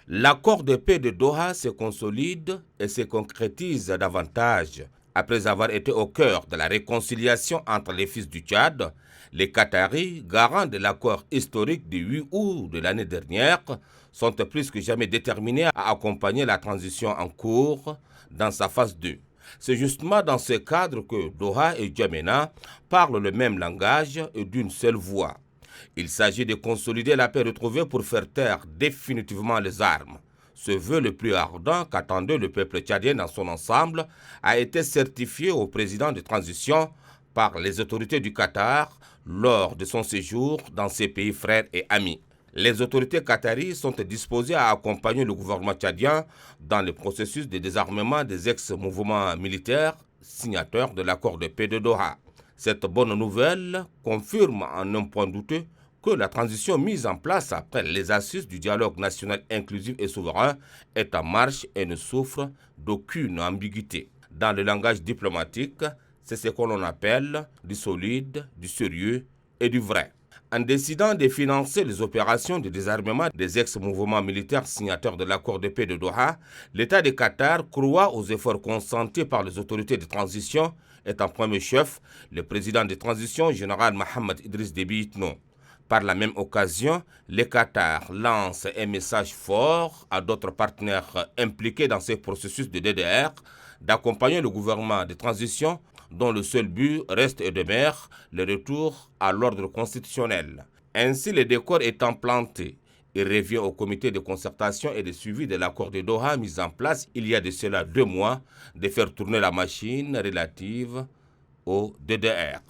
L'accord de paix de Doha se consolide et se concrétise davantage. Après avoir été au cœur de la réconciliation entre les fils du Tchad, les Qataris, garants de l'accord historique du 8 août de l'année dernière, sont plus que jamais déterminés à accompagner la transition en cours dans sa phase 2. C'est justement dans ce cadre que Doha et Djamena parlent le même langage et d'une seule voix. Il s'agit de consolider la paix retrouvée pour faire taire définitivement les armes. Ce vœu le plus ardent qu'attendait le peuple tchadien dans son ensemble a été certifié au président de transition par les autorités du Qatar lors de son séjour dans ces pays frères et amis. Les autorités qataries sont disposées à accompagner le gouvernement tchadien dans le processus de désarmement des ex-mouvements militaires signataires de l'accord de paix de Doha. Cette bonne nouvelle confirme en un point douteux que la transition mise en place après les assises du dialogue national inclusif et souverain est en marche et ne souffre d'aucune ambiguïté. Dans le langage diplomatique, c'est ce que l'on appelle du solide, du sérieux et du vrai. En décidant de financer les opérations de désarmement des ex-mouvements militaires signataires de l'accord de paix de Doha, l'État du Qatar croit aux efforts consentis par les autorités de transition et en premier chef le président de transition, général Mohamed Idriss Déby Itno. Par la même occasion, le Qatar lance un message fort à d'autres partenaires impliqués dans ce processus de DDR d'accompagner le gouvernement de transition dont le seul but reste et demeure le retour à l'ordre constitutionnel. Ainsi, le décor étant planté, il revient au comité de concertation et de suivi de l'accord de Doha mis en place il y a de cela 2 mois de faire tourner la machine relative au DDR.